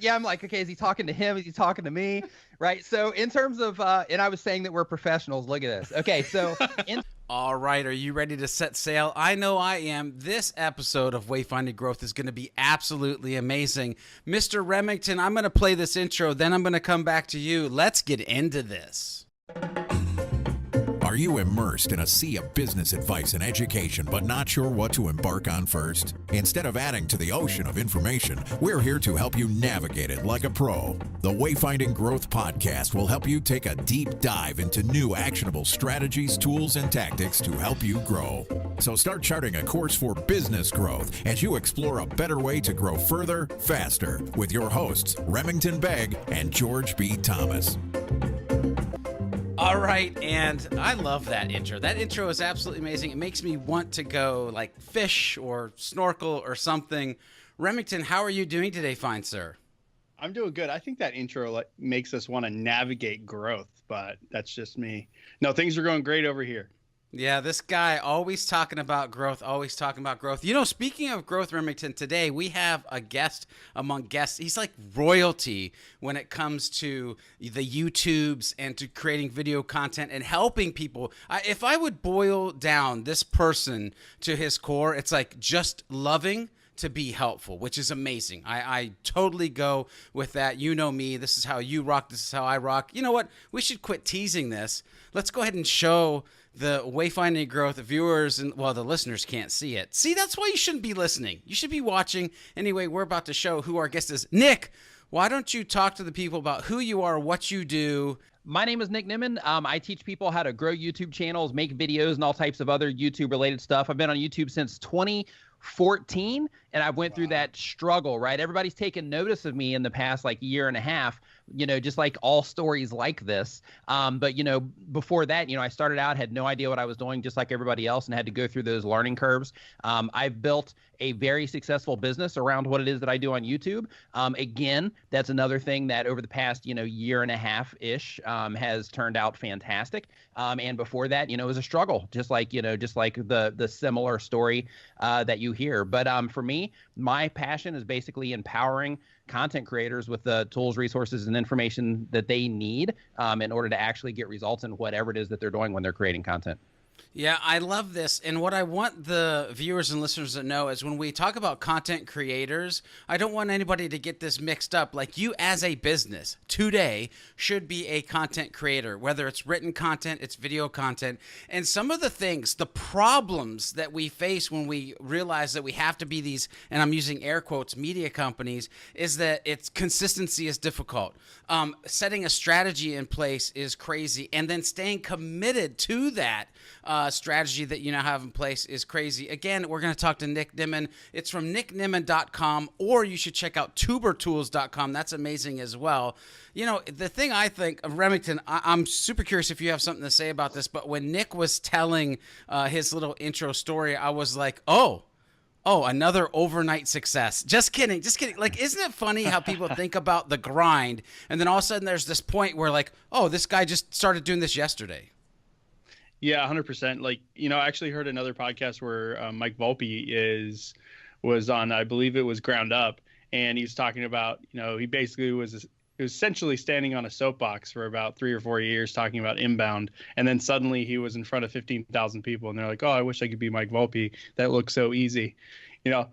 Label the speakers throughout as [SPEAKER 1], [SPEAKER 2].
[SPEAKER 1] Yeah, I'm like, okay, is he talking to him? Is he talking to me? Right. So in terms of, and I was saying that we're professionals. Look at this. Okay. So in
[SPEAKER 2] All right, are you ready to set sail? I know I am. This episode of Wayfinding Growth is going to be absolutely amazing. Mr. Remington, I'm going to play this intro, then I'm going to come back to you. Let's get into this.
[SPEAKER 3] Are you immersed in a sea of business advice and education, but not sure what to embark on first? Instead of adding to the ocean of information, we're here to help you navigate it like a pro. The Wayfinding Growth Podcast will help you take a deep dive into new actionable strategies, tools, and tactics to help you grow. So start charting a course for business growth as you explore a better way to grow further, faster, with your hosts, Remington Begg and George B. Thomas.
[SPEAKER 2] All right, and I love that intro. That intro is absolutely amazing. It makes me want to go like fish or snorkel or something. Remington, how are you doing today, fine sir?
[SPEAKER 4] I'm doing good. I think that intro makes us want to navigate growth, but that's just me. No, things are going great over here.
[SPEAKER 2] Yeah, this guy always talking about growth, always talking about growth. You know, speaking of growth, Remington, today we have a guest among guests. He's like royalty when it comes to the YouTubes and to creating video content and helping people. If I would boil down this person to his core, it's like just loving to be helpful, which is amazing. I totally go with that. You know me. This is how you rock. This is how I rock. You know what? We should quit teasing this. Let's go ahead and show the Wayfinding Growth viewers, and well, the listeners can't see it. See, that's why you shouldn't be listening. You should be watching. Anyway, we're about to show who our guest is. Nick, why don't you talk to the people about who you are, what you do?
[SPEAKER 1] My name is Nick Nimmin. I teach people how to grow YouTube channels, make videos, and all types of other YouTube-related stuff. I've been on YouTube since 2014, and I went through that struggle, right? Everybody's taken notice of me in the past like year and a half, you know, just like all stories like this. But, you know, before that, you know, I started out, had no idea what I was doing, just like everybody else, and had to go through those learning curves. I've built a very successful business around what it is that I do on YouTube. Again, that's another thing that over the past, you know, year and a half-ish has turned out fantastic. And before that, you know, it was a struggle, just like, you know, just like the similar story that you hear. But for me, my passion is basically empowering content creators with the tools, resources, and information that they need in order to actually get results in whatever it is that they're doing when they're creating content.
[SPEAKER 2] Yeah, I love this. And what I want the viewers and listeners to know is when we talk about content creators, I don't want anybody to get this mixed up. Like, you as a business today should be a content creator, whether it's written content, it's video content. And some of the things, the problems that we face when we realize that we have to be these, and I'm using air quotes, media companies, is that it's consistency is difficult. Setting a strategy in place is crazy. And then staying committed to that strategy that you now have in place is crazy. Again, we're going to talk to Nick Nimmin. It's from nicknimmin.com, or you should check out tubertools.com. That's amazing as well. You know, the thing I think of Remington, I'm super curious if you have something to say about this, but when Nick was telling his little intro story, I was like, oh, another overnight success. Just kidding. Just kidding. Like, isn't it funny how people think about the grind, and then all of a sudden there's this point where like, oh, this guy just started doing this yesterday.
[SPEAKER 4] Yeah, 100%. Like, you know, I actually heard another podcast where Mike Volpe was on, I believe it was Ground Up, and he was talking about, you know, he basically was essentially standing on a soapbox for about 3 or 4 years talking about inbound, and then suddenly he was in front of 15,000 people, and they're like, oh, I wish I could be Mike Volpe. That looks so easy. You know,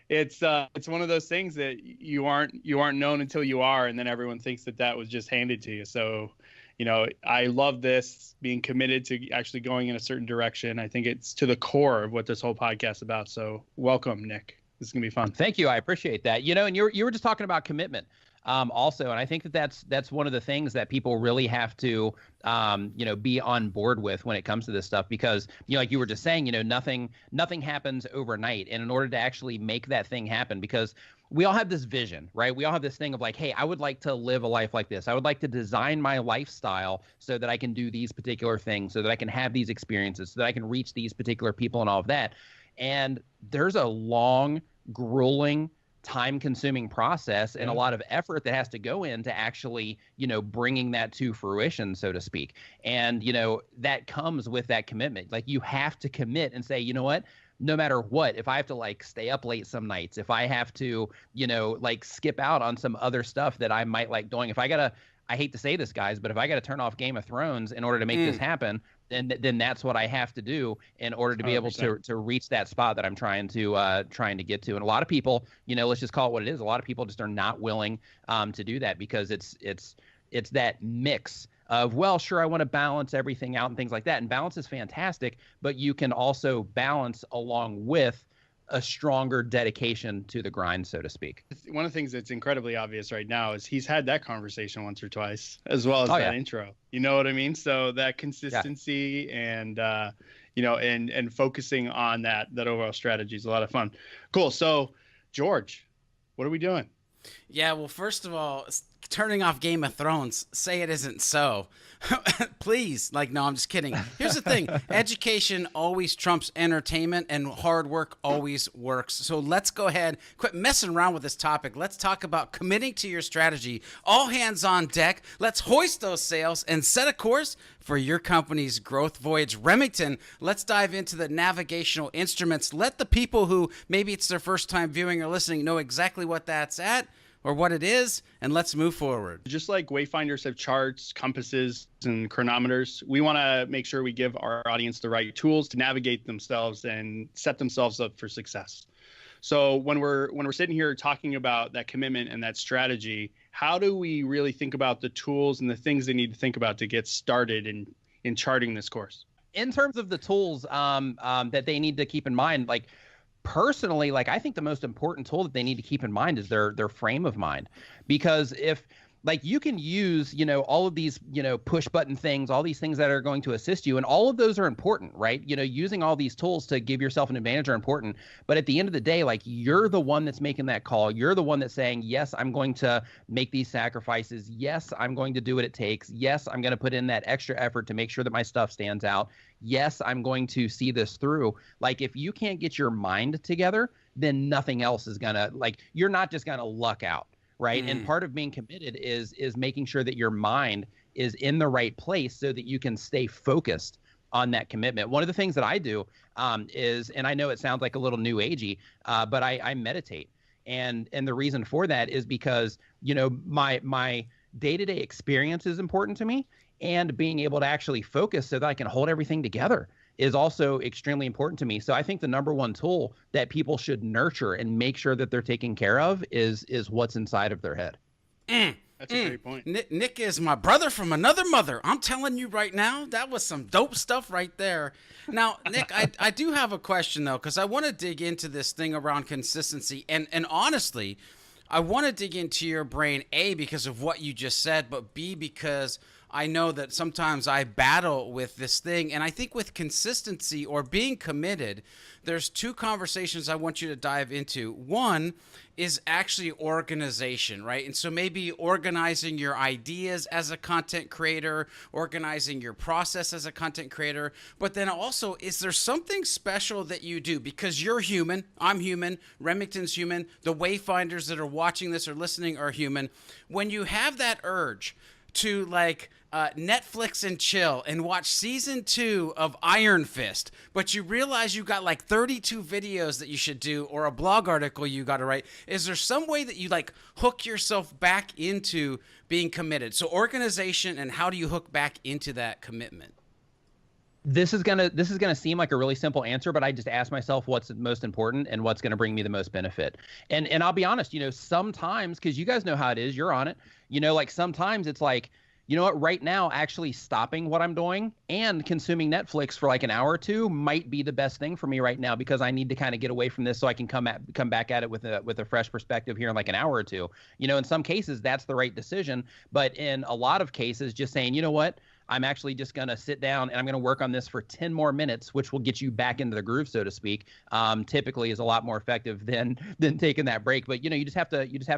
[SPEAKER 4] it's one of those things that you aren't known until you are, and then everyone thinks that was just handed to you. So, you know, I love this, being committed to actually going in a certain direction. I think it's to the core of what this whole podcast is about. So welcome, Nick. This is going to be fun.
[SPEAKER 1] Thank you. I appreciate that. You know, and you were just talking about commitment also. And I think that's one of the things that people really have to, you know, be on board with when it comes to this stuff, because, you know, like you were just saying, you know, nothing happens overnight. And in order to actually make that thing happen, because we all have this vision, right? We all have this thing of like, hey, I would like to live a life like this. I would like to design my lifestyle so that I can do these particular things, so that I can have these experiences, so that I can reach these particular people and all of that. And there's a long, grueling, time-consuming process and a lot of effort that has to go into actually, you know, bringing that to fruition, so to speak. And, you know, that comes with that commitment. Like, you have to commit and say, you know what? no matter what, if I have to like stay up late some nights, if I have to, like skip out on some other stuff that I might like doing, I hate to say this, guys, but if I got to turn off Game of Thrones in order to make this happen, then that's what I have to do in order to be 100%. able to reach that spot that I'm trying to get to. And a lot of people, let's just call it what it is. A lot of people just are not willing to do that, because it's that mix of, well, sure, I want to balance everything out and things like that. And balance is fantastic, but you can also balance along with a stronger dedication to the grind, so to speak.
[SPEAKER 4] One of the things that's incredibly obvious right now is he's had that conversation once or twice, as well as that intro. You know what I mean? So that consistency and, and focusing on that overall strategy is a lot of fun. Cool. So, George, what are we doing?
[SPEAKER 2] Yeah, well, first of all, turning off Game of Thrones, say it isn't so. Please. No, I'm just kidding. Here's the thing. Education always trumps entertainment, and hard work always works. So let's go ahead, quit messing around with this topic. Let's talk about committing to your strategy. All hands on deck. Let's hoist those sails and set a course for your company's growth voyage. Remington, let's dive into the navigational instruments. Let the people who maybe it's their first time viewing or listening know exactly what that's at, or what it is, and let's move forward.
[SPEAKER 4] Just like wayfinders have charts, compasses, and chronometers, we want to make sure we give our audience the right tools to navigate themselves and set themselves up for success. So when we're sitting here talking about that commitment and that strategy, how do we really think about the tools and the things they need to think about to get started in charting this course?
[SPEAKER 1] In terms of the tools that they need to keep in mind, personally, I think the most important tool that they need to keep in mind is their frame of mind. Because if you can use, all of these, push button things, all these things that are going to assist you, and all of those are important, right? Using all these tools to give yourself an advantage are important. But at the end of the day, you're the one that's making that call. You're the one that's saying, yes, I'm going to make these sacrifices. Yes, I'm going to do what it takes. Yes, I'm going to put in that extra effort to make sure that my stuff stands out. Yes, I'm going to see this through. If you can't get your mind together, then nothing else is gonna, you're not just gonna luck out, right? And part of being committed is making sure that your mind is in the right place so that you can stay focused on that commitment. One of the things that I do is, and I know it sounds like a little new agey, but I meditate. And the reason for that is because, my day-to-day experience is important to me. And being able to actually focus so that I can hold everything together is also extremely important to me. So I think the number one tool that people should nurture and make sure that they're taking care of is what's inside of their head.
[SPEAKER 4] That's a great point.
[SPEAKER 2] Nick is my brother from another mother. I'm telling you right now, that was some dope stuff right there. Now, Nick, I do have a question, though, because I want to dig into this thing around consistency. And honestly, I want to dig into your brain, A, because of what you just said, but B, because I know that sometimes I battle with this thing. And I think with consistency or being committed, there's two conversations I want you to dive into. One is actually organization, right? And so maybe organizing your ideas as a content creator, organizing your process as a content creator. But then also, is there something special that you do? Because you're human, I'm human, Remington's human, the wayfinders that are watching this or listening are human. When you have that urge to Netflix and chill and watch season 2 of Iron Fist, but you realize you got 32 videos that you should do or a blog article you got to write. Is there some way that you hook yourself back into being committed? So organization, and how do you hook back into that commitment?
[SPEAKER 1] This is gonna seem like a really simple answer, but I just ask myself what's most important and what's gonna bring me the most benefit. And I'll be honest, sometimes, because you guys know how it is, you're on it. Sometimes it's you know what, right now, actually stopping what I'm doing and consuming Netflix for an hour or two might be the best thing for me right now, because I need to kind of get away from this so I can come back at it with a fresh perspective here in an hour or two. In some cases, that's the right decision. But in a lot of cases, just saying, you know what, I'm actually just going to sit down and I'm going to work on this for 10 more minutes, which will get you back into the groove, so to speak, typically is a lot more effective than taking that break. But, you just have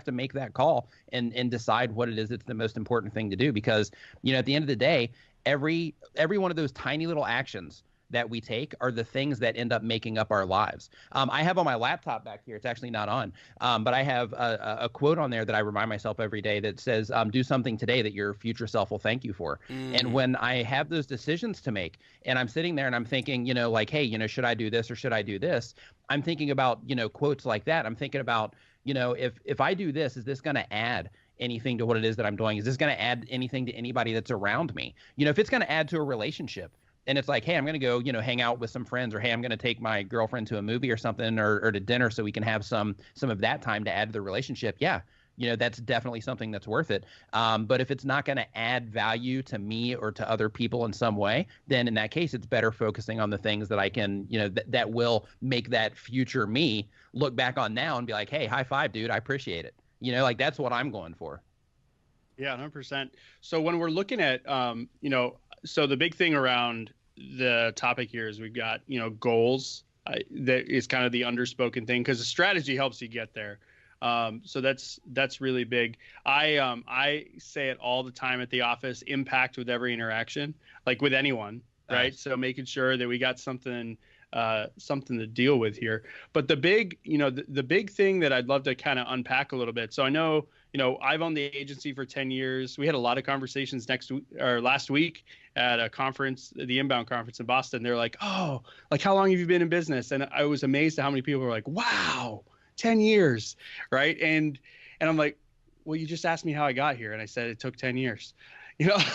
[SPEAKER 1] to make that call and decide what it is that's the most important thing to do. Because, at the end of the day, every one of those tiny little actions that we take are the things that end up making up our lives. I have on my laptop back here, it's actually not on, but I have a quote on there that I remind myself every day that says, do something today that your future self will thank you for. And when I have those decisions to make and I'm sitting there and I'm thinking, like, hey, should I do this or should I do this? I'm thinking about, quotes like that. I'm thinking about, if I do this, is this going to add anything to what it is that I'm doing? Is this going to add anything to anybody that's around me? If it's going to add to a relationship, and it's like, hey, I'm going to go, hang out with some friends, or hey, I'm going to take my girlfriend to a movie or something, or to dinner, so we can have some of that time to add to the relationship. Yeah, that's definitely something that's worth it. But if it's not going to add value to me or to other people in some way, then in that case, it's better focusing on the things that I can, that will make that future me look back on now and be like, hey, high five, dude, I appreciate it. Like that's what I'm going for.
[SPEAKER 4] Yeah, 100%. So when we're looking at, so the big thing around the topic here is we've got, goals. That is kind of the underspoken thing, because the strategy helps you get there. So that's really big. I say it all the time at the office: impact with every interaction, like with anyone, right? So making sure that we got something to deal with here. But the big, the big thing that I'd love to kind of unpack a little bit. So I know, I've owned the agency for 10 years. We had a lot of conversations last week at a conference, the Inbound conference in Boston. They're like, oh, like, how long have you been in business? And I was amazed at how many people were like, wow, 10 years. Right. And I'm like, well, you just asked me how I got here. And I said, it took 10 years,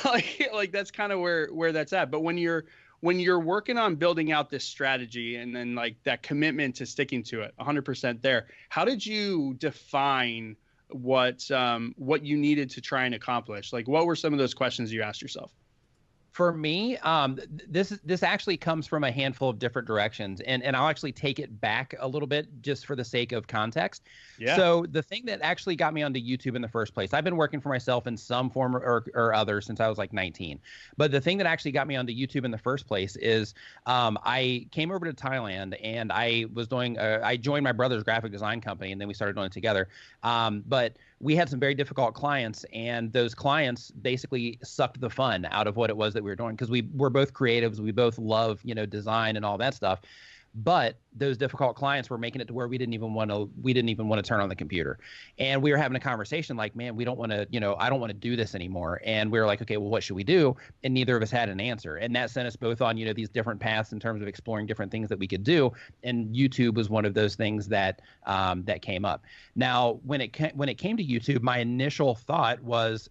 [SPEAKER 4] like that's kind of where that's at. But when you're working on building out this strategy and then like that commitment to sticking to it 100% there, how did you define what you needed to try and accomplish? Like, what were some of those questions you asked yourself?
[SPEAKER 1] For me, this actually comes from a handful of different directions, and I'll actually take it back a little bit just for the sake of context. Yeah. So the thing that actually got me onto YouTube in the first place, I've been working for myself in some form or other since I was like 19. But the thing that actually got me onto YouTube in the first place is I came over to Thailand, and I was doing I joined my brother's graphic design company, and then we started doing it together. But we had some very difficult clients, and those clients basically sucked the fun out of what it was that we were doing, because we're both creatives. We both love, design and all that stuff. But those difficult clients were making it to where we didn't even want to turn on the computer. And we were having a conversation like, man, we don't want to, I don't want to do this anymore. And we were like, okay, well, what should we do? And neither of us had an answer. And that sent us both on, these different paths in terms of exploring different things that we could do. And YouTube was one of those things that came up. Now, when it came to YouTube, my initial thought was,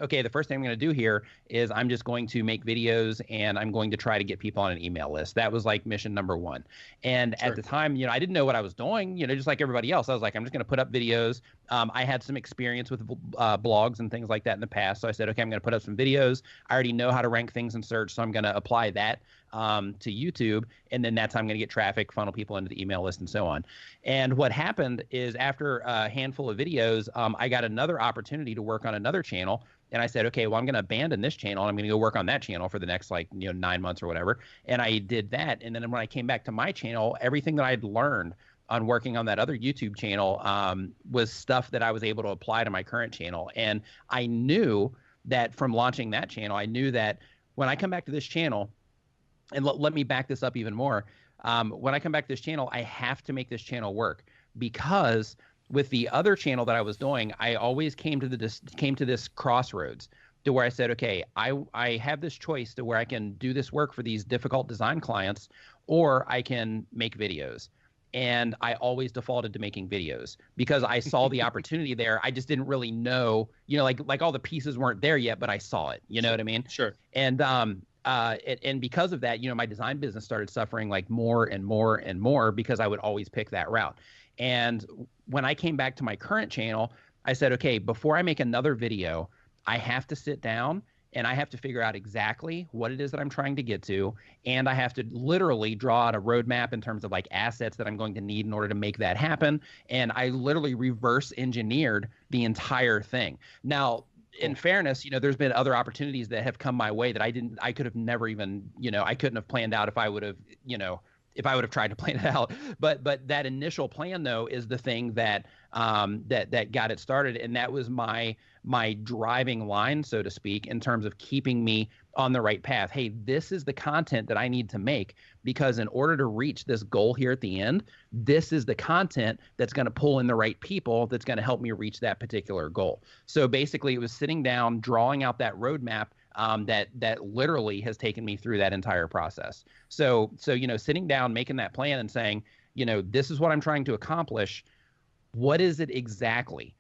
[SPEAKER 1] okay, the first thing I'm going to do here is I'm just going to make videos, and I'm going to try to get people on an email list. That was like mission number one. And at the time, I didn't know what I was doing, just like everybody else. I was like, I'm just going to put up videos. I had some experience with blogs and things like that in the past. So I said, okay, I'm going to put up some videos. I already know how to rank things in search, so I'm going to apply that to YouTube. And then that's how I'm going to get traffic, funnel people into the email list, and so on. And what happened is, after a handful of videos, I got another opportunity to work on another channel. And I said, okay, well, I'm going to abandon this channel, and I'm going to go work on that channel for the next 9 months or whatever. And I did that. And then when I came back to my channel, everything that I'd learned on working on that other YouTube channel was stuff that I was able to apply to my current channel. And I knew that from launching that channel, I knew that when I come back to this channel, and let me back this up even more, when I come back to this channel, I have to make this channel work, because with the other channel that I was doing, I always came to this crossroads to where I said, okay, I have this choice to where I can do this work for these difficult design clients, or I can make videos. And I always defaulted to making videos because I saw the opportunity there. I just didn't really know, like all the pieces weren't there yet, but I saw it. You know what I mean?
[SPEAKER 4] Sure.
[SPEAKER 1] And because of that, my design business started suffering like more and more and more, because I would always pick that route. And when I came back to my current channel, I said, okay, before I make another video, I have to sit down and I have to figure out exactly what it is that I'm trying to get to. And I have to literally draw out a roadmap in terms of like assets that I'm going to need in order to make that happen. And I literally reverse engineered the entire thing. Now, in fairness, there's been other opportunities that have come my way that I could have never even, I couldn't have planned out if I would have, if I would have tried to plan it out. But that initial plan though is the thing that that got it started, and that was my driving line, so to speak, in terms of keeping me on the right path. Hey, this is the content that I need to make, because in order to reach this goal here at the end, this is the content that's going to pull in the right people, that's going to help me reach that particular goal. So basically, it was sitting down, drawing out that roadmap that literally has taken me through that entire process. So sitting down, making that plan, and saying, this is what I'm trying to accomplish. What is it exactly?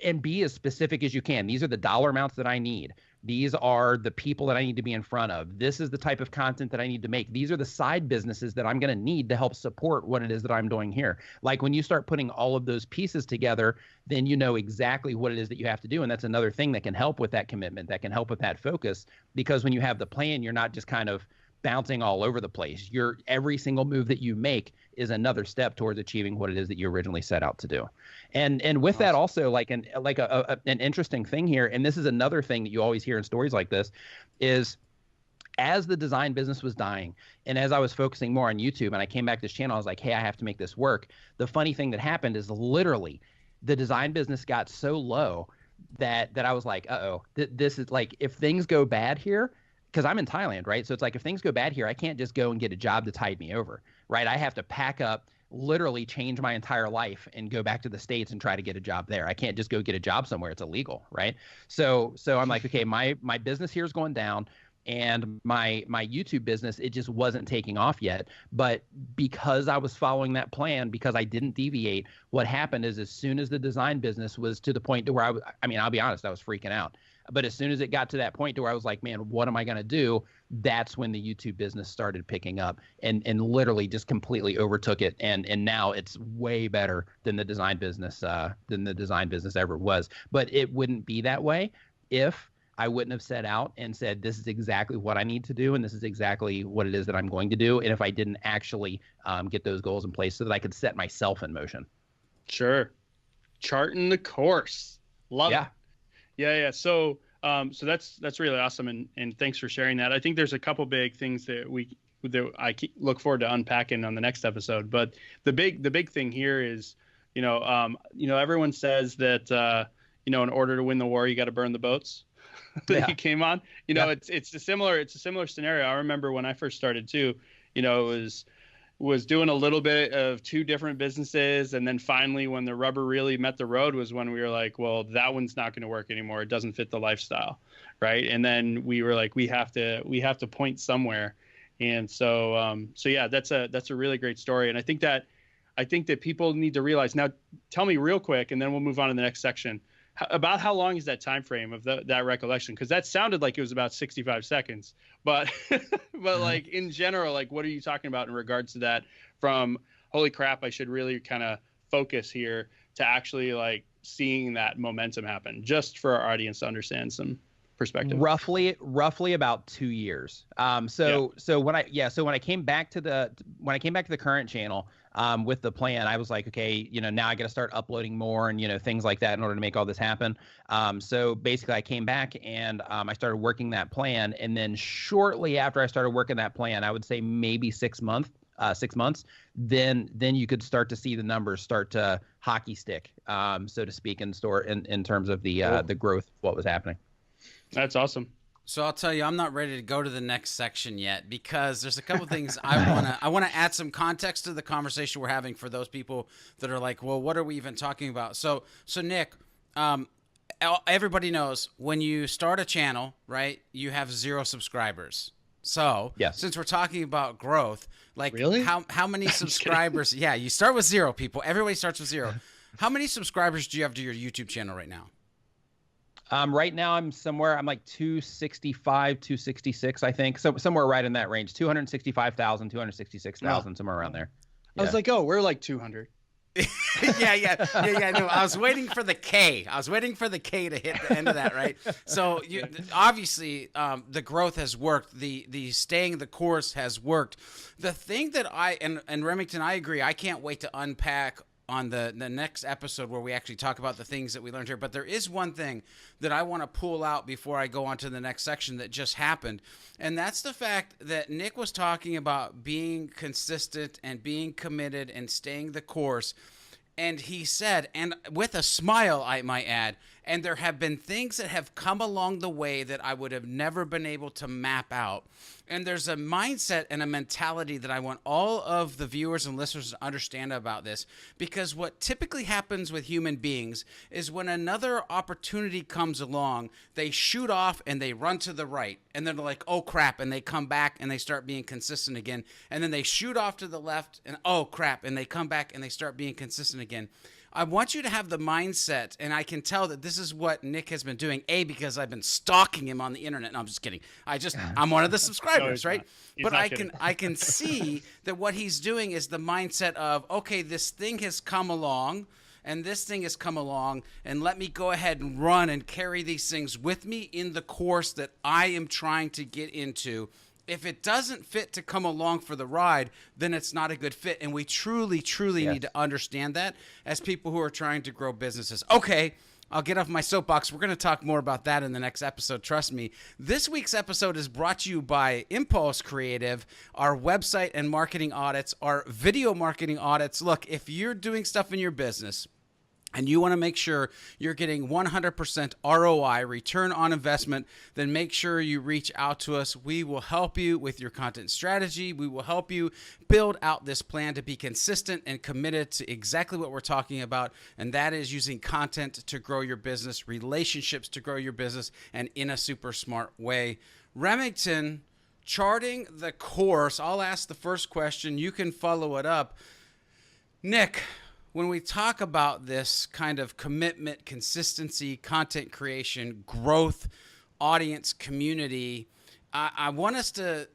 [SPEAKER 1] And be as specific as you can. These are the dollar amounts that I need. These are the people that I need to be in front of. This is the type of content that I need to make. These are the side businesses that I'm going to need to help support what it is that I'm doing here. Like when you start putting all of those pieces together, then you know exactly what it is that you have to do. And that's another thing that can help with that commitment, that can help with that focus. Because when you have the plan, you're not just kind of bouncing all over the place. Every single move that you make is another step towards achieving what it is that you originally set out to do. And with that also, like an interesting thing here, and this is another thing that you always hear in stories like this, is as the design business was dying, and as I was focusing more on YouTube, and I came back to this channel, I was like, hey, I have to make this work. The funny thing that happened is literally the design business got so low that I was like, this is like, if things go bad here, because I'm in Thailand, right? So it's like, if things go bad here, I can't just go and get a job to tide me over, right? I have to pack up, literally change my entire life and go back to the States and try to get a job there. I can't just go get a job somewhere. It's illegal, right? So I'm like, okay, my business here is going down, and my YouTube business, it just wasn't taking off yet. But because I was following that plan, because I didn't deviate, what happened is as soon as the design business was to the point to where I'll be honest, I was freaking out. But as soon as it got to that point to where I was like, man, what am I going to do? That's when the YouTube business started picking up and literally just completely overtook it. And now it's way better than the design business ever was. But it wouldn't be that way if I wouldn't have set out and said, this is exactly what I need to do, and this is exactly what it is that I'm going to do. And if I didn't actually get those goals in place so that I could set myself in motion.
[SPEAKER 4] Sure. Charting the course. Love it. Yeah. So that's really awesome. And thanks for sharing that. I think there's a couple big things that I look forward to unpacking on the next episode. But the big thing here is, everyone says that, in order to win the war, you got to burn the boats that you came on. It's a similar scenario. I remember when I first started too, it was doing a little bit of two different businesses. And then finally, when the rubber really met the road was when we were like, well, that one's not going to work anymore. It doesn't fit the lifestyle. Right. And then we were like, we have to point somewhere. And so yeah, that's a really great story. And I think that people need to realize. Now, tell me real quick, and then we'll move on to the next section. About how long is that time frame of that recollection? Because that sounded like it was about 65 seconds, but like in general, like what are you talking about in regards to that? From holy crap, I should really kind of focus here, to actually like seeing that momentum happen, just for our audience to understand some perspective.
[SPEAKER 1] Roughly about 2 years. So when I came back to the current channel, with the plan, I was like, okay, now I got to start uploading more and, things like that in order to make all this happen. So basically I came back and I started working that plan. And then shortly after I started working that plan, I would say maybe 6 months, then you could start to see the numbers start to hockey stick, so to speak, in terms of the growth of what was happening.
[SPEAKER 4] That's awesome.
[SPEAKER 2] So I'll tell you, I'm not ready to go to the next section yet, because there's a couple things I want to add some context to the conversation we're having for those people that are like, well, what are we even talking about? So Nick, everybody knows when you start a channel, right, you have 0 subscribers. So
[SPEAKER 1] yes.
[SPEAKER 2] Since we're talking about growth, like
[SPEAKER 4] really?
[SPEAKER 2] how many subscribers? Yeah, you start with 0, people. Everybody starts with 0. How many subscribers do you have to your YouTube channel right now?
[SPEAKER 1] Right now I'm like 265, 266, I think. So somewhere right in that range, 265,000, 266,000, somewhere around there.
[SPEAKER 4] Yeah. I was like, we're like 200.
[SPEAKER 2] Yeah. No, I was waiting for the K. I was waiting for the K to hit the end of that, right? So obviously the growth has worked. The staying the course has worked. The thing that and Remington, I agree. I can't wait to unpack on the next episode where we actually talk about the things that we learned here. But there is one thing that I want to pull out before I go on to the next section that just happened. And that's the fact that Nick was talking about being consistent and being committed and staying the course. And he said, and with a smile, I might add, and there have been things that have come along the way that I would have never been able to map out. And there's a mindset and a mentality that I want all of the viewers and listeners to understand about this, because what typically happens with human beings is when another opportunity comes along, they shoot off and they run to the right, and then they're like, oh crap, and they come back and they start being consistent again, and then they shoot off to the left and oh crap, and they come back and they start being consistent again. I want you to have the mindset, and I can tell that this is what Nick has been doing, because I've been stalking him on the internet. No, I'm just kidding. I'm one of the subscribers, right? But I can see that what he's doing is the mindset of, okay, this thing has come along, and this thing has come along, and let me go ahead and run and carry these things with me in the course that I am trying to get into. If it doesn't fit to come along for the ride, then it's not a good fit. And we truly, truly need to understand that as people who are trying to grow businesses. Okay, I'll get off my soapbox. We're going to talk more about that in the next episode. Trust me. This week's episode is brought to you by Impulse Creative, our website and marketing audits, our video marketing audits. Look, if you're doing stuff in your business and you want to make sure you're getting 100% ROI, return on investment, then make sure you reach out to us. We will help you with your content strategy. We will help you build out this plan to be consistent and committed to exactly what we're talking about, and that is using content to grow your business, relationships to grow your business, and in a super smart way. Remington, charting the course. I'll ask the first question. You can follow it up. Nick, when we talk about this kind of commitment, consistency, content creation, growth, audience, community, I want us to,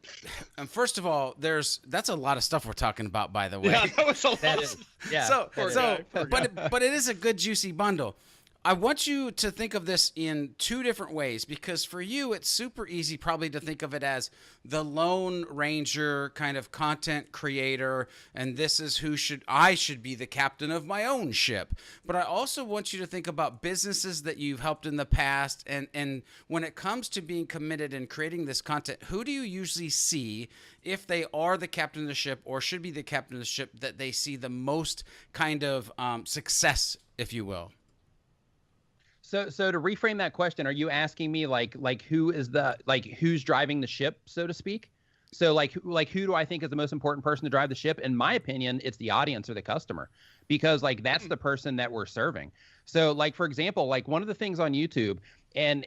[SPEAKER 2] and first of all, that's a lot of stuff we're talking about, by the way.
[SPEAKER 4] Yeah, that was a lot.
[SPEAKER 2] But it is a good juicy bundle. I want you to think of this in two different ways, because for you, it's super easy probably to think of it as the Lone Ranger kind of content creator, and this is who I should be the captain of my own ship. But I also want you to think about businesses that you've helped in the past, and when it comes to being committed and creating this content, who do you usually see, if they are the captain of the ship or should be the captain of the ship, that they see the most kind of success, if you will?
[SPEAKER 1] So to reframe that question, are you asking me like who's driving the ship, so to speak? So who do I think is the most important person to drive the ship? In my opinion, it's the audience or the customer, because that's the person that we're serving. So for example, one of the things on YouTube, and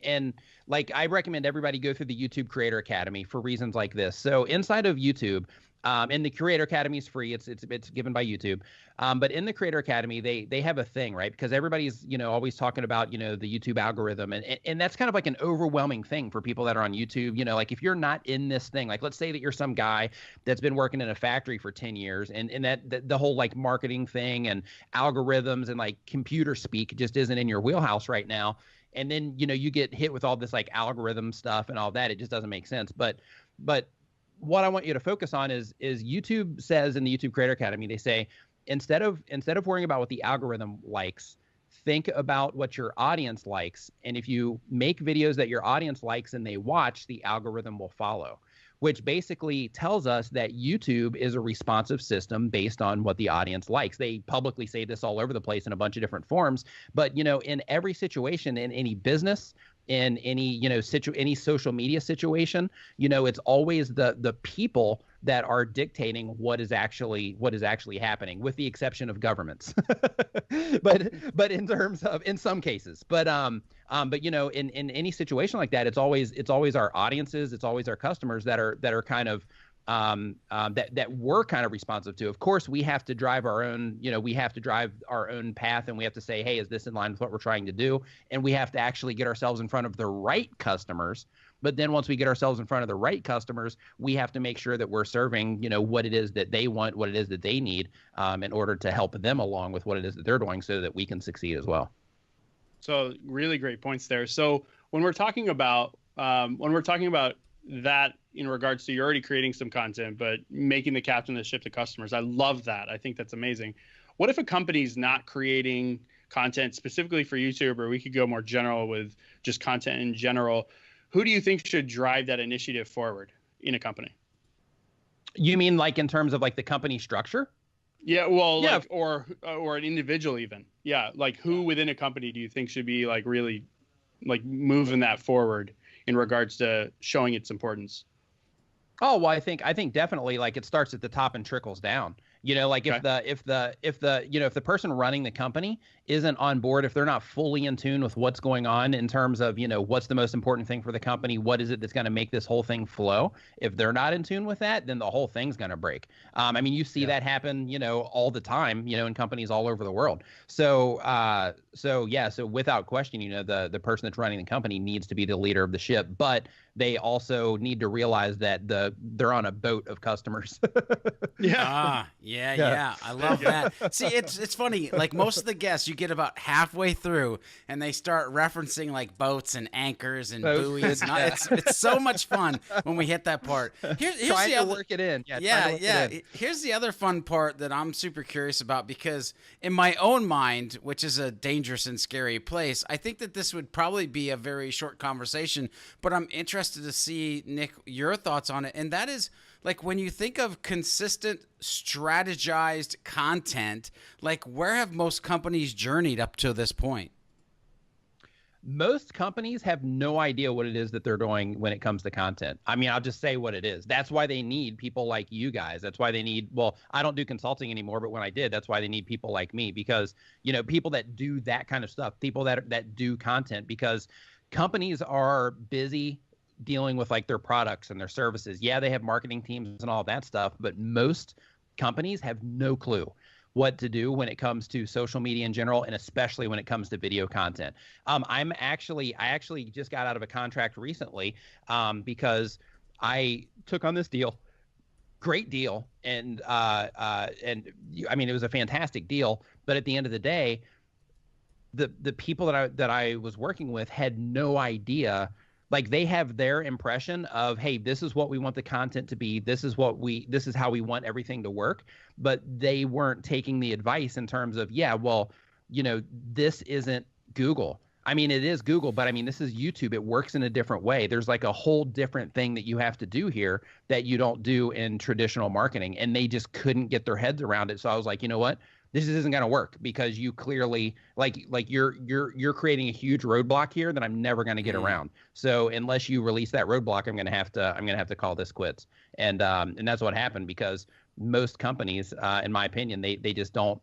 [SPEAKER 1] I recommend everybody go through the YouTube Creator Academy for reasons like this. So inside of YouTube, and the Creator Academy is free. It's given by YouTube. But in the Creator Academy, they have a thing, right? Because everybody's, always talking about, the YouTube algorithm. And that's kind of like an overwhelming thing for people that are on YouTube. If you're not in this thing, let's say that you're some guy that's been working in a factory for 10 years and that the whole marketing thing and algorithms and computer speak just isn't in your wheelhouse right now. And then, you get hit with all this algorithm stuff and all that. It just doesn't make sense. But what I want you to focus on is YouTube says in the YouTube Creator Academy, they say, instead of worrying about what the algorithm likes, think about what your audience likes. And if you make videos that your audience likes and they watch, the algorithm will follow, which basically tells us that YouTube is a responsive system based on what the audience likes. They publicly say this all over the place in a bunch of different forms, but in every situation, in any business, in any any social media situation, it's always the people that are dictating what is actually happening, with the exception of governments. but in terms of, in some cases, but in any situation like that, it's always our audiences, it's always our customers that are kind of that we're kind of responsive to. Of course, we have to drive our own, path, and we have to say, hey, is this in line with what we're trying to do? And we have to actually get ourselves in front of the right customers. But then once we get ourselves in front of the right customers, we have to make sure that we're serving, what it is that they want, what it is that they need, in order to help them along with what it is that they're doing, so that we can succeed as well.
[SPEAKER 4] So really great points there. So when we're talking about that in regards to, you're already creating some content, but making the captain of the ship to customers, I love that. I think that's amazing. what if a company's not creating content specifically for YouTube, or we could go more general with just content in general? Who do you think should drive that initiative forward in a company?
[SPEAKER 1] You mean like in terms of like the company structure?
[SPEAKER 4] Yeah, well, yeah. Like, or an individual even. Yeah, like who within a company do you think should be like really like moving that forward in regards to showing its importance?
[SPEAKER 1] Oh, well, I think definitely like it starts at the top and trickles down. You know, like if the person running the company isn't on board, if they're not fully in tune with what's going on in terms of, you know, what's the most important thing for the company, what is it that's going to make this whole thing flow? If they're not in tune with that, then the whole thing's going to break. I mean, you see that happen, you know, all the time, you know, in companies all over the world. So without question, you know, the person that's running the company needs to be the leader of the ship, but they also need to realize that they're on a boat of customers.
[SPEAKER 2] Yeah. I love that. See, it's funny. Like most of the guests, you get about halfway through, and they start referencing like boats and anchors and buoys. And it's so much fun when we hit that part. Here's
[SPEAKER 1] trying
[SPEAKER 2] the
[SPEAKER 1] to
[SPEAKER 2] other,
[SPEAKER 1] work it in.
[SPEAKER 2] Here's the other fun part that I'm super curious about, because in my own mind, which is a dangerous and scary place, I think that this would probably be a very short conversation. But I'm interested to see, Nick, your thoughts on it, and that is, like, when you think of consistent, strategized content, like, where have most companies journeyed up to this point?
[SPEAKER 1] Most companies have no idea what it is that they're doing when it comes to content. I mean, I'll just say what it is. That's why they need people like you guys. That's why they need, well, I don't do consulting anymore, but when I did, that's why they need people like me, because, you know, people that do that kind of stuff, people that do content, because companies are busy dealing with like their products and their services. Yeah, they have marketing teams and all that stuff, but most companies have no clue what to do when it comes to social media in general, and especially when it comes to video content. I actually just got out of a contract recently because I took on this deal, great deal, and I mean, it was a fantastic deal, but at the end of the day, the people that I was working with had no idea. Like, they have their impression of, hey, this is what we want the content to be. This is how we want everything to work. But they weren't taking the advice in terms of, yeah, well, you know, this isn't Google. I mean, it is Google, but I mean, this is YouTube. It works in a different way. There's like a whole different thing that you have to do here that you don't do in traditional marketing. And they just couldn't get their heads around it. So I was like, you know what? This isn't going to work, because you clearly like you're creating a huge roadblock here that I'm never going to get around. So unless you release that roadblock, I'm going to have to call this quits. And that's what happened, because most companies, in my opinion, they just don't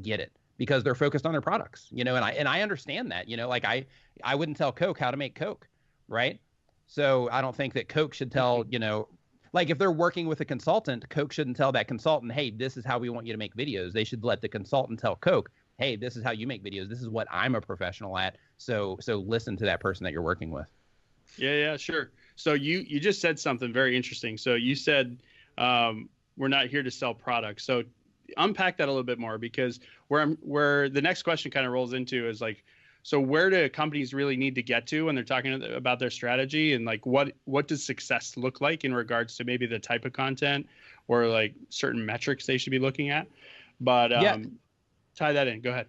[SPEAKER 1] get it, because they're focused on their products, you know, and I understand that, you know, like I wouldn't tell Coke how to make Coke, right? So I don't think that Coke should tell, you know, like if they're working with a consultant, Coke shouldn't tell that consultant, hey, this is how we want you to make videos. They should let the consultant tell Coke, hey, this is how you make videos. This is what I'm a professional at. So listen to that person that you're working with.
[SPEAKER 4] Yeah, sure. So you just said something very interesting. So you said we're not here to sell products. So unpack that a little bit more, because where the next question kind of rolls into is like, so where do companies really need to get to when they're talking about their strategy, and like what does success look like in regards to maybe the type of content or like certain metrics they should be looking at? But tie that in. Go ahead.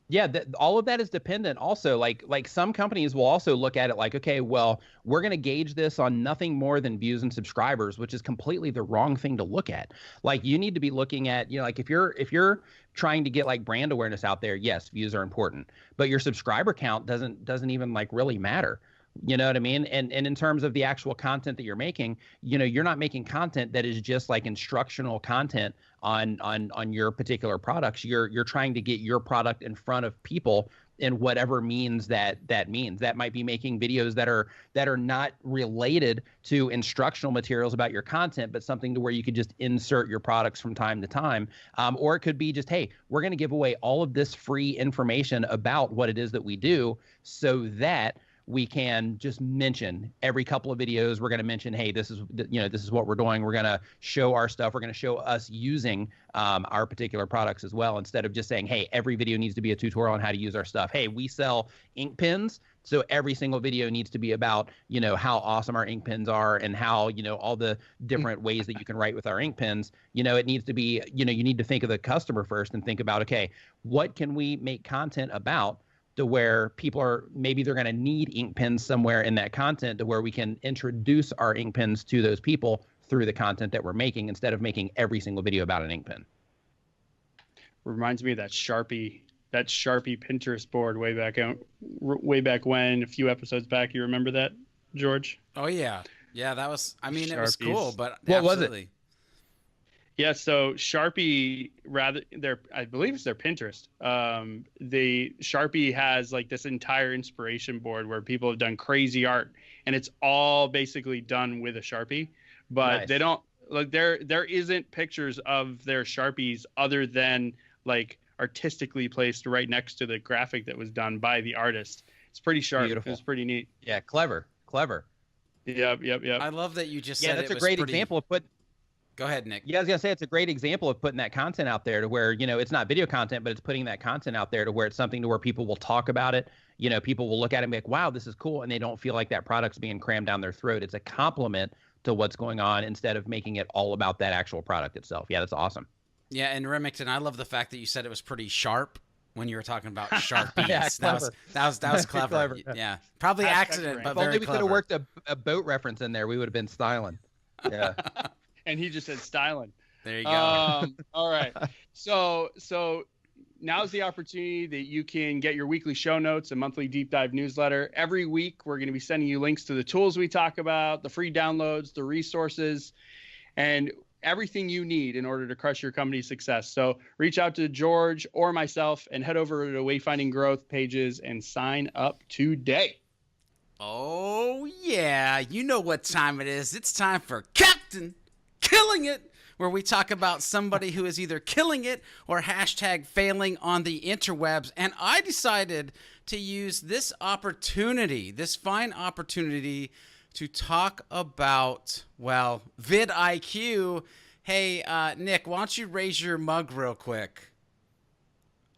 [SPEAKER 1] Yeah, all of that is dependent also. Like some companies will also look at it like, okay, well, we're going to gauge this on nothing more than views and subscribers, which is completely the wrong thing to look at. Like, you need to be looking at, you know, like if you're trying to get like brand awareness out there, yes, views are important, but your subscriber count doesn't even like really matter. You know what I mean? And in terms of the actual content that you're making, you know, you're not making content that is just like instructional content on your particular products. You're trying to get your product in front of people in whatever means that means. That might be making videos that are not related to instructional materials about your content, but something to where you could just insert your products from time to time. Or it could be just, hey, we're going to give away all of this free information about what it is that we do, so that we can just mention every couple of videos. We're going to mention, hey, this is what we're doing. We're going to show our stuff. We're going to show us using our particular products as well, instead of just saying, hey, every video needs to be a tutorial on how to use our stuff. Hey, we sell ink pens. So every single video needs to be about, how awesome our ink pens are and how, all the different ways that you can write with our ink pens. It needs to be, you need to think of the customer first and think about, okay, what can we make content about to where people are, maybe they're going to need ink pens somewhere in that content, to where we can introduce our ink pens to those people through the content that we're making, instead of making every single video about an ink pen.
[SPEAKER 4] Reminds me of that Sharpie Pinterest board way back when, a few episodes back. You remember that, George?
[SPEAKER 2] Oh yeah. That was, Sharpies. It was cool, but
[SPEAKER 1] what
[SPEAKER 2] absolutely.
[SPEAKER 1] was it?
[SPEAKER 4] Yeah, so Sharpie, I believe it's their Pinterest. The Sharpie has like this entire inspiration board where people have done crazy art, and it's all basically done with a Sharpie, but
[SPEAKER 1] Nice.
[SPEAKER 4] They don't like there isn't pictures of their Sharpies other than like artistically placed right next to the graphic that was done by the artist. It's pretty sharp.
[SPEAKER 1] Beautiful.
[SPEAKER 4] It was pretty neat.
[SPEAKER 1] Yeah, clever.
[SPEAKER 4] Yep.
[SPEAKER 2] I love that you just
[SPEAKER 1] Yeah,
[SPEAKER 2] said
[SPEAKER 1] that's
[SPEAKER 2] it
[SPEAKER 1] a
[SPEAKER 2] was
[SPEAKER 1] great
[SPEAKER 2] pretty...
[SPEAKER 1] example of putting.
[SPEAKER 2] Go ahead, Nick.
[SPEAKER 1] Yeah, I was gonna say it's a great example of putting that content out there to where, it's not video content, but it's putting that content out there to where it's something to where people will talk about it. People will look at it and be like, wow, this is cool. And they don't feel like that product's being crammed down their throat. It's a compliment to what's going on instead of making it all about that actual product itself. Yeah, that's awesome.
[SPEAKER 2] Yeah, and Remington, I love the fact that you said it was pretty sharp when you were talking about Sharpies.
[SPEAKER 1] Yeah,
[SPEAKER 2] that was clever.
[SPEAKER 1] Clever.
[SPEAKER 2] Yeah, probably accident, but
[SPEAKER 1] If only
[SPEAKER 2] very
[SPEAKER 1] we
[SPEAKER 2] clever.
[SPEAKER 1] could have worked a boat reference in there, we would have been styling. Yeah.
[SPEAKER 4] And he just said styling.
[SPEAKER 2] There you go.
[SPEAKER 4] All right. So now's the opportunity that you can get your weekly show notes and monthly deep dive newsletter. Every week, we're going to be sending you links to the tools we talk about, the free downloads, the resources, and everything you need in order to crush your company's success. So reach out to George or myself and head over to Wayfinding Growth pages and sign up today.
[SPEAKER 2] Oh, yeah. You know what time it is. It's time for Captain Killing It, where we talk about somebody who is either killing it or hashtag failing on the interwebs. And I decided to use this opportunity, this fine opportunity, to talk about, well, vidIQ. Hey, Nick, why don't you raise your mug real quick?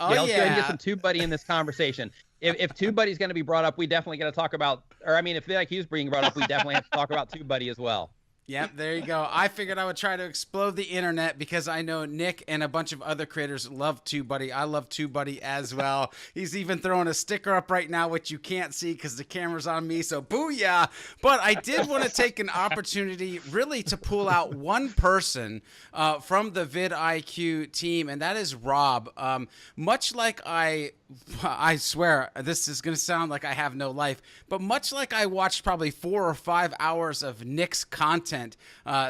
[SPEAKER 2] Oh,
[SPEAKER 1] Let's go ahead and get some TubeBuddy in this conversation. If TubeBuddy's going to be brought up, we definitely got to talk about, if vidIQ is being brought up, we definitely have to talk about TubeBuddy as well.
[SPEAKER 2] Yep, there you go. I figured I would try to explode the internet because I know Nick and a bunch of other creators love TubeBuddy. I love TubeBuddy as well. He's even throwing a sticker up right now, which you can't see because the camera's on me, so booyah. But I did want to take an opportunity really to pull out one person from the vidIQ team, and that is Rob. Much like I swear, this is going to sound like I have no life, but much like I watched probably 4 or 5 hours of Nick's content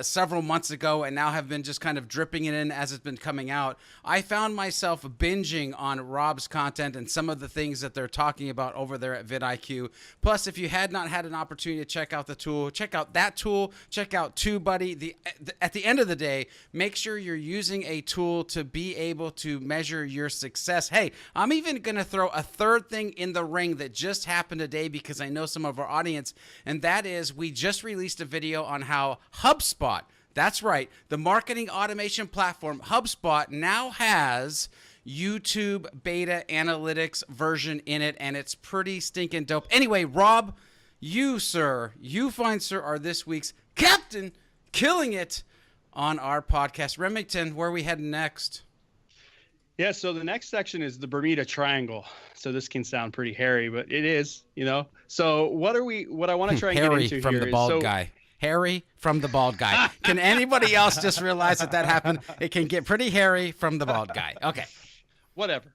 [SPEAKER 2] several months ago and now have been just kind of dripping it in as it's been coming out, I found myself binging on Rob's content and some of the things that they're talking about over there at vidIQ. Plus, if you had not had an opportunity to check out the tool, check out that tool, check out TubeBuddy. At the end of the day, make sure you're using a tool to be able to measure your success. Hey, I'm even going to throw a third thing in the ring that just happened today because I know some of our audience, and that is we just released a video on how HubSpot, that's right, the marketing automation platform, HubSpot now has YouTube beta analytics version in it, and it's pretty stinking dope. Anyway, Rob, you fine sir, are this week's Captain Killing It on our podcast. Remington, where are we heading next?
[SPEAKER 4] Yeah, so the next section is the Bermuda Triangle. So this can sound pretty hairy, but it is, So what I want to try and get into
[SPEAKER 2] from
[SPEAKER 4] here
[SPEAKER 2] the bald
[SPEAKER 4] is
[SPEAKER 2] guy. Harry from the bald guy. Can anybody else just realize that happened? It can get pretty hairy from the bald guy. Okay.
[SPEAKER 4] Whatever.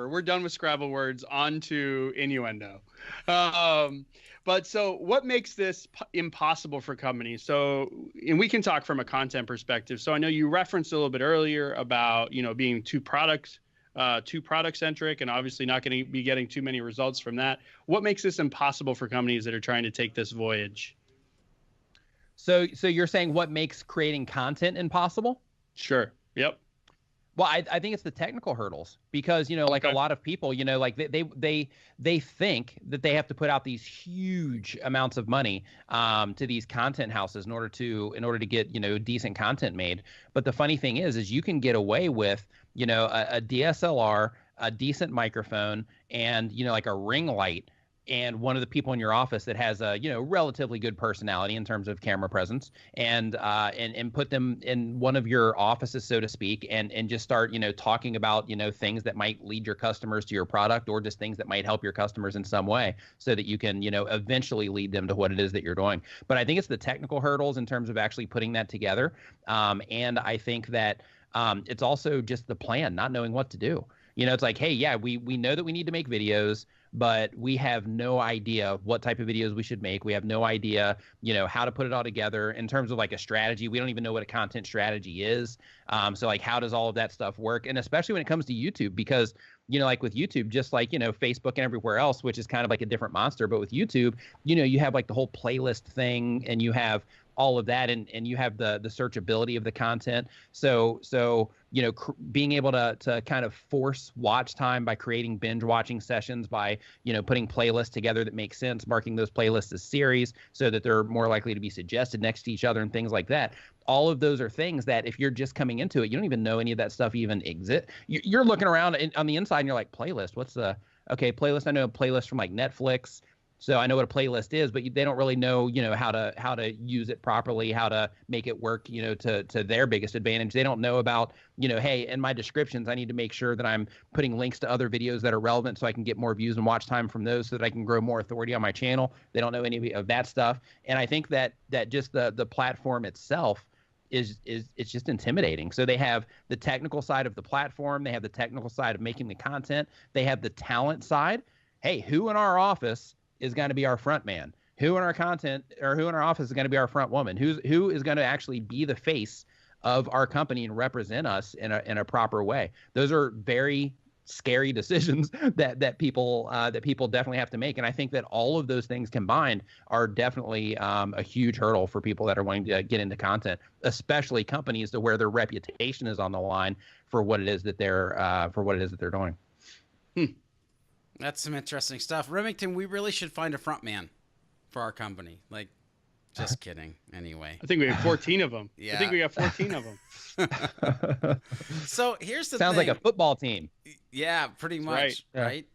[SPEAKER 4] We're done with Scrabble words. On to innuendo. But so what makes this impossible for companies? So, and we can talk from a content perspective. So I know you referenced a little bit earlier about, being too product centric and obviously not going to be getting too many results from that. What makes this impossible for companies that are trying to take this voyage?
[SPEAKER 1] So you're saying what makes creating content impossible?
[SPEAKER 4] Sure. Yep.
[SPEAKER 1] Well, I think it's the technical hurdles because, like a lot of people, like they think that they have to put out these huge amounts of money to these content houses in order to get, decent content made. But the funny thing is you can get away with, a DSLR, a decent microphone, and, like a ring light and one of the people in your office that has a, relatively good personality in terms of camera presence, and put them in one of your offices, so to speak, and just start, talking about, things that might lead your customers to your product, or just things that might help your customers in some way, so that you can, eventually lead them to what it is that you're doing. But I think it's the technical hurdles in terms of actually putting that together. And I think that it's also just the plan, not knowing what to do. It's like, hey, yeah, we know that we need to make videos, but we have no idea what type of videos we should make. We have no idea, how to put it all together in terms of like a strategy. We don't even know what a content strategy is. So like, how does all of that stuff work? And especially when it comes to YouTube, because, like with YouTube, just like, Facebook and everywhere else, which is kind of like a different monster. But with YouTube, you have like the whole playlist thing, and you have all of that, and you have the searchability of the content. So being able to kind of force watch time by creating binge watching sessions, by putting playlists together that make sense, marking those playlists as series so that they're more likely to be suggested next to each other, and things like that. All of those are things that if you're just coming into it, you don't even know any of that stuff even exists. You're looking around on the inside and you're like, playlist, what's the playlist? I know a playlist from like Netflix, so I know what a playlist is, but they don't really know, how to use it properly, how to make it work, to their biggest advantage. They don't know about, hey, in my descriptions, I need to make sure that I'm putting links to other videos that are relevant so I can get more views and watch time from those, so that I can grow more authority on my channel. They don't know any of that stuff. And I think that just the platform itself is it's just intimidating. So they have the technical side of the platform, they have the technical side of making the content, they have the talent side. Hey, who in our office is going to be our front man? Who in our content, or who in our office is going to be our front woman? Who is going to actually be the face of our company and represent us in a proper way? Those are very scary decisions that people definitely have to make. And I think that all of those things combined are definitely a huge hurdle for people that are wanting to get into content, especially companies to where their reputation is on the line for what it is that they're doing.
[SPEAKER 2] That's some interesting stuff. Remington, we really should find a front man for our company. Like, just kidding. Anyway.
[SPEAKER 4] I think we have 14 of them.
[SPEAKER 2] Yeah.
[SPEAKER 4] I think we got 14 of them.
[SPEAKER 2] So here's the
[SPEAKER 1] Sounds
[SPEAKER 2] thing.
[SPEAKER 1] like a football team.
[SPEAKER 2] Yeah, pretty much.
[SPEAKER 4] Right.
[SPEAKER 2] Right?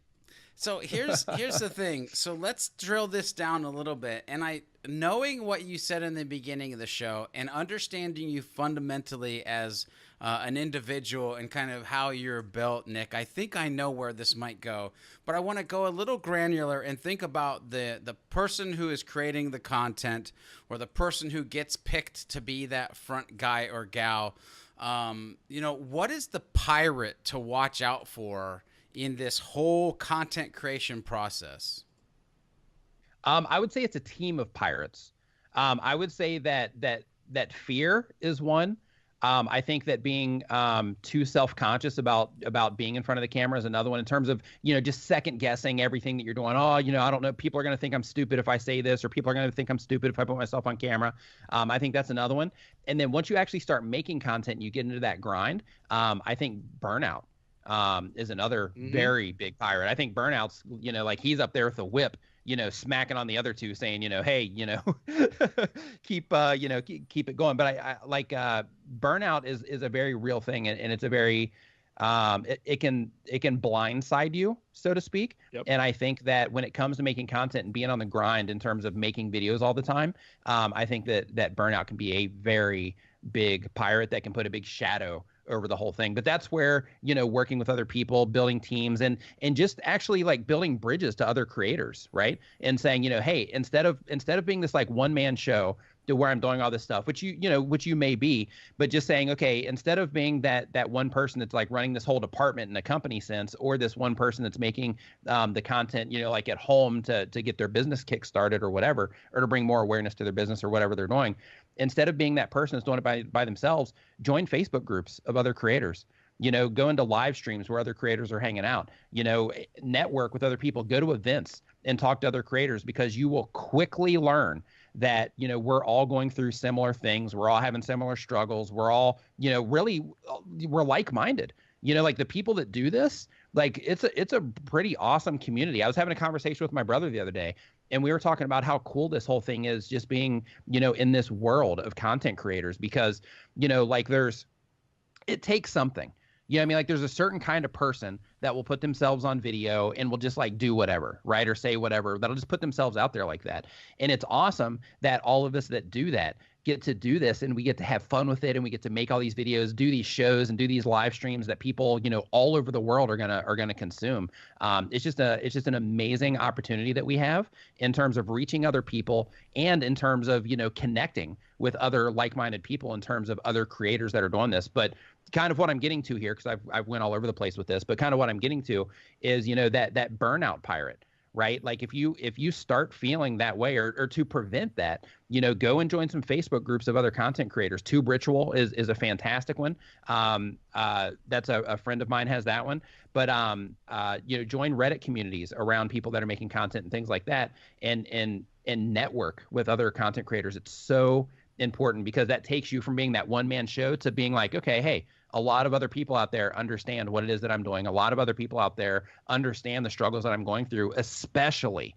[SPEAKER 2] So here's the thing. So let's drill this down a little bit. And knowing what you said in the beginning of the show and understanding you fundamentally as an individual and kind of how you're built, Nick, I think I know where this might go. But I want to go a little granular and think about the person who is creating the content, or the person who gets picked to be that front guy or gal. What is the pirate to watch out for in this whole content creation process?
[SPEAKER 1] I would say it's a team of pirates. I would say that fear is one. I think that being too self-conscious about being in front of the camera is another one, in terms of, just second guessing everything that you're doing. Oh, I don't know. People are going to think I'm stupid if I say this, or people are going to think I'm stupid if I put myself on camera. I think that's another one. And then once you actually start making content and you get into that grind, I think burnout is another very big pirate. I think burnout's, like he's up there with a whip, smacking on the other two, saying, hey, keep it going. But I like burnout is a very real thing, and it's a very it can blindside you, so to speak.
[SPEAKER 4] Yep.
[SPEAKER 1] And I think that when it comes to making content and being on the grind in terms of making videos all the time, I think that burnout can be a very big pirate that can put a big shadow over the whole thing. But that's where, working with other people, building teams, and just actually like building bridges to other creators, right? And saying, hey, instead of being this like one man show to where I'm doing all this stuff, which you may be, but just saying, okay, instead of being that one person that's like running this whole department in a company sense, or this one person that's making the content, like at home to get their business kick started or whatever, or to bring more awareness to their business or whatever they're doing. Instead of being that person that's doing it by themselves, join Facebook groups of other creators. Go into live streams where other creators are hanging out. Network with other people. Go to events and talk to other creators, because you will quickly learn that, we're all going through similar things. We're all having similar struggles. We're all, really, we're like-minded. Like the people that do this, like it's a pretty awesome community. I was having a conversation with my brother the other day, and we were talking about how cool this whole thing is, just being, in this world of content creators, because, like it takes something. You know what I mean? Like there's a certain kind of person that will put themselves on video and will just like do whatever, right? Or say whatever. That'll just put themselves out there like that. And it's awesome that all of us that do that get to do this, and we get to have fun with it, and we get to make all these videos, do these shows, and do these live streams that people, you know, all over the world are gonna consume. It's just an amazing opportunity that we have in terms of reaching other people, and in terms of, you know, connecting with other like-minded people, in terms of other creators that are doing this. But kind of what I'm getting to here, because I've went all over the place with this, but kind of what I'm getting to is, you know, that burnout pirate. Right? Like if you start feeling that way, or to prevent that, you know, go and join some Facebook groups of other content creators. Tube Ritual is a fantastic one. That's a friend of mine has that one. But you know, join Reddit communities around people that are making content and things like that, and network with other content creators. It's so important, because that takes you from being that one-man show to being like, okay, hey, a lot of other people out there understand what it is that I'm doing. A lot of other people out there understand the struggles that I'm going through, especially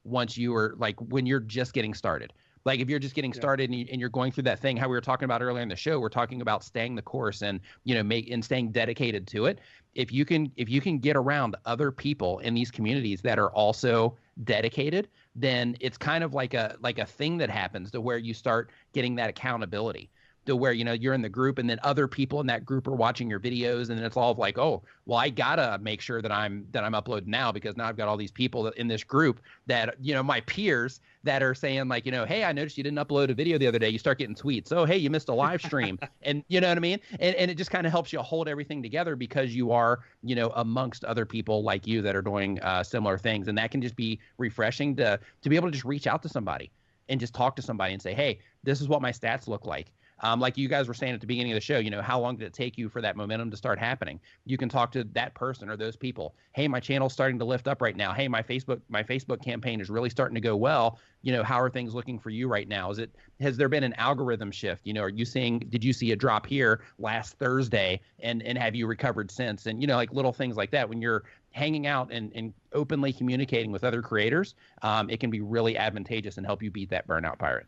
[SPEAKER 1] once you are like, when you're just getting started. Like if you're just getting started and you're going through that thing, how we were talking about earlier in the show, we're talking about staying the course and, you know, staying dedicated to it. If you can get around other people in these communities that are also dedicated, then it's kind of like a thing that happens to where you start getting that accountability, to where, you know, you're in the group and then other people in that group are watching your videos, and then it's all like, oh, well, I gotta make sure that I'm uploading now, because now I've got all these people in this group that, you know, my peers that are saying like, you know, hey, I noticed you didn't upload a video the other day. You start getting tweets. Oh, hey, you missed a live stream. And you know what I mean? And it just kind of helps you hold everything together, because you are, you know, amongst other people like you that are doing similar things. And that can just be refreshing to be able to just reach out to somebody and just talk to somebody and say, hey, this is what my stats look like. Like you guys were saying at the beginning of the show, you know, how long did it take you for that momentum to start happening? You can talk to that person or those people. Hey, my channel's starting to lift up right now. Hey, my Facebook campaign is really starting to go well. You know, how are things looking for you right now? Has there been an algorithm shift? You know, did you see a drop here last Thursday, and have you recovered since? And, you know, like little things like that. When you're hanging out and openly communicating with other creators, it can be really advantageous and help you beat that burnout pirate.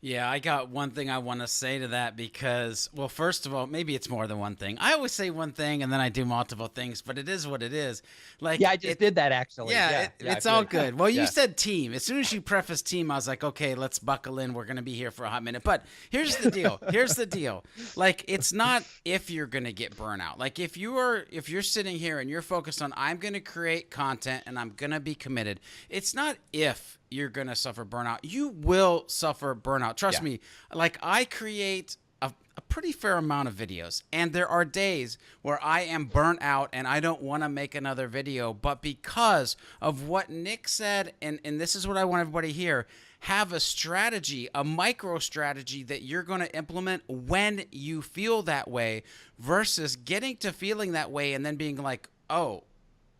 [SPEAKER 2] Yeah, I got one thing I want to say to that, because, well, first of all, maybe it's more than one thing. I always say one thing and then I do multiple things, but it is what it is. Like,
[SPEAKER 1] yeah, I just did that actually.
[SPEAKER 2] Yeah, it's all good. Well, you said team. As soon as you preface team, I was like, okay, let's buckle in. We're going to be here for a hot minute. But here's the deal. Like, it's not if you're going to get burnout. Like, if you're sitting here and you're focused on, I'm going to create content and I'm going to be committed, it's not if you're going to suffer burnout. You will suffer burnout. Trust me. Like, I create a pretty fair amount of videos, and there are days where I am burnt out and I don't want to make another video, but because of what Nick said, and this is what I want everybody to hear, have a strategy, a micro strategy that you're going to implement when you feel that way, versus getting to feeling that way and then being like, oh,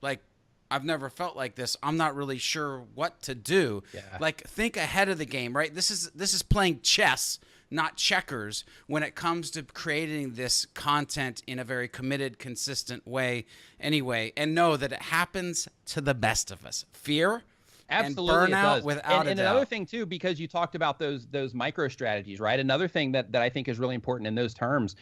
[SPEAKER 2] like, I've never felt like this. I'm not really sure what to do. Yeah. Like, think ahead of the game, right? This is playing chess, not checkers, when it comes to creating this content in a very committed, consistent way anyway. And know that it happens to the best of us. Fear,
[SPEAKER 1] absolutely,
[SPEAKER 2] and burnout, without a
[SPEAKER 1] and
[SPEAKER 2] doubt.
[SPEAKER 1] another thing too, because you talked about those micro strategies, right? Another thing that I think is really important in those terms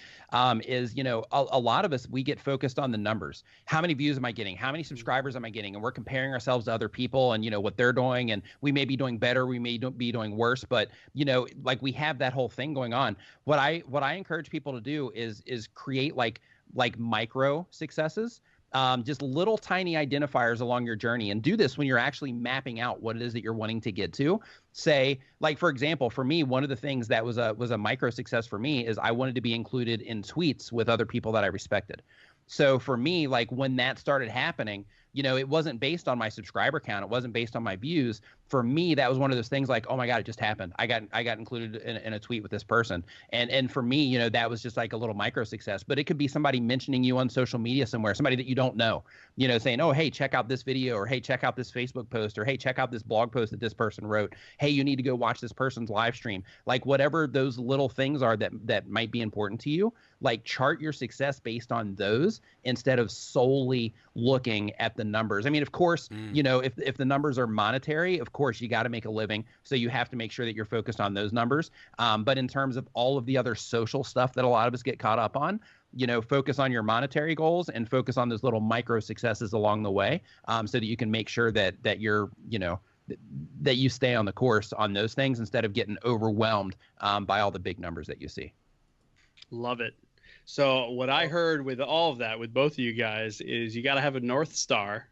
[SPEAKER 1] is, you know, a lot of us, we get focused on the numbers. How many views am I getting? How many subscribers am I getting? And we're comparing ourselves to other people and, you know, what they're doing, and we may be doing better, we may be doing worse, but, you know, like we have that whole thing going on. What I encourage people to do is create like micro successes. Just little tiny identifiers along your journey, and do this when you're actually mapping out what it is that you're wanting to get to. Say, like, for example, for me, one of the things that was a micro success for me is I wanted to be included in tweets with other people that I respected. So for me, like, when that started happening, you know, it wasn't based on my subscriber count. It wasn't based on my views. For me, that was one of those things like, oh my God, it just happened. I got included in a tweet with this person. And for me, you know, that was just like a little micro success. But it could be somebody mentioning you on social media somewhere, somebody that you don't know, you know, saying, oh, hey, check out this video, or hey, check out this Facebook post, or hey, check out this blog post that this person wrote. Hey, you need to go watch this person's live stream. Like, whatever those little things are that might be important to you, like, chart your success based on those instead of solely looking at the numbers. I mean, of course, you know, if the numbers are monetary, of course, you got to make a living. So you have to make sure that you're focused on those numbers. But in terms of all of the other social stuff that a lot of us get caught up on, focus on your monetary goals and focus on those little micro successes along the way, so that you can make sure that you're, that you stay on the course on those things instead of getting overwhelmed by all the big numbers that you see. Love it. So what I heard with all of that, with both of you guys, is you got to have a North Star,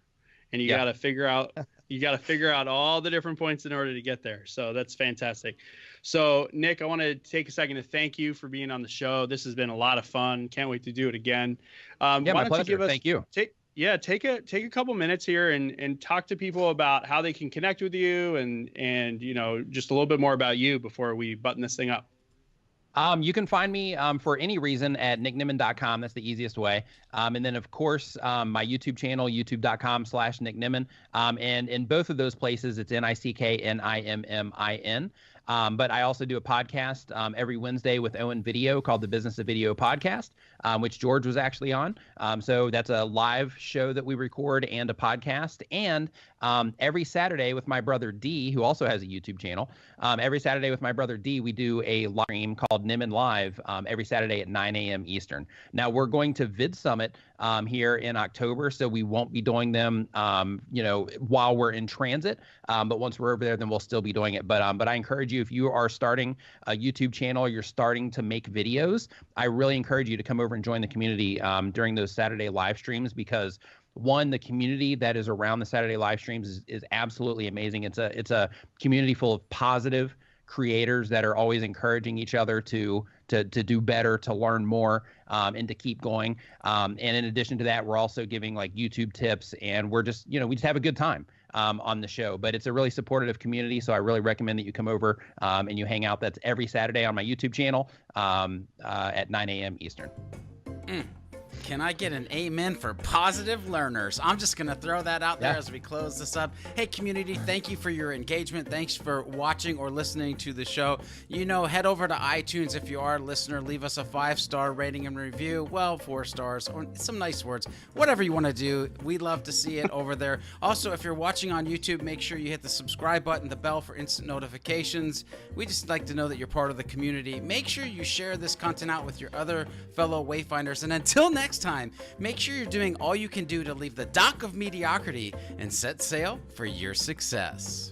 [SPEAKER 1] and you got to figure out all the different points in order to get there. So that's fantastic. So Nick, I want to take a second to thank you for being on the show. This has been a lot of fun. Can't wait to do it again.
[SPEAKER 2] Yeah, my pleasure. Thank you.
[SPEAKER 1] Take a couple minutes here and talk to people about how they can connect with you and just a little bit more about you before we button this thing up. You can find me for any reason at nicknimmin.com. That's the easiest way. And then, of course, my YouTube channel, youtube.com/Nick Nimmin. And in both of those places, it's NickNimmin. But I also do a podcast every Wednesday with Owen Video called the Business of Video Podcast, which George was actually on. So that's a live show that we record and a podcast. And every Saturday with my brother D, who also has a YouTube channel, every Saturday with my brother D, we do a live stream called Nimmin Live every Saturday at 9 a.m. Eastern. Now, we're going to Vid Summit here in October, so we won't be doing them, while we're in transit. But once we're over there, then we'll still be doing it. But I encourage you, if you are starting a YouTube channel, you're starting to make videos, I really encourage you to come over and join the community during those Saturday live streams, because one, the community that is around the Saturday live streams is absolutely amazing. It's a community full of positive creators that are always encouraging each other to do better, to learn more, and to keep going. And in addition to that, we're also giving like YouTube tips, and we just have a good time on the show. But it's a really supportive community, so I really recommend that you come over and you hang out. That's every Saturday on my YouTube channel at 9 a.m. Eastern.
[SPEAKER 2] Can I get an amen for positive learners? I'm just going to throw that out there as we close this up. Hey, community, thank you for your engagement. Thanks for watching or listening to the show. Head over to iTunes if you are a listener. Leave us a 5-star rating and review. Well, 4 stars or some nice words. Whatever you want to do. We love to see it over there. Also, if you're watching on YouTube, make sure you hit the subscribe button, the bell for instant notifications. We just like to know that you're part of the community. Make sure you share this content out with your other fellow Wayfinders. And until next time, make sure you're doing all you can do to leave the dock of mediocrity and set sail for your success.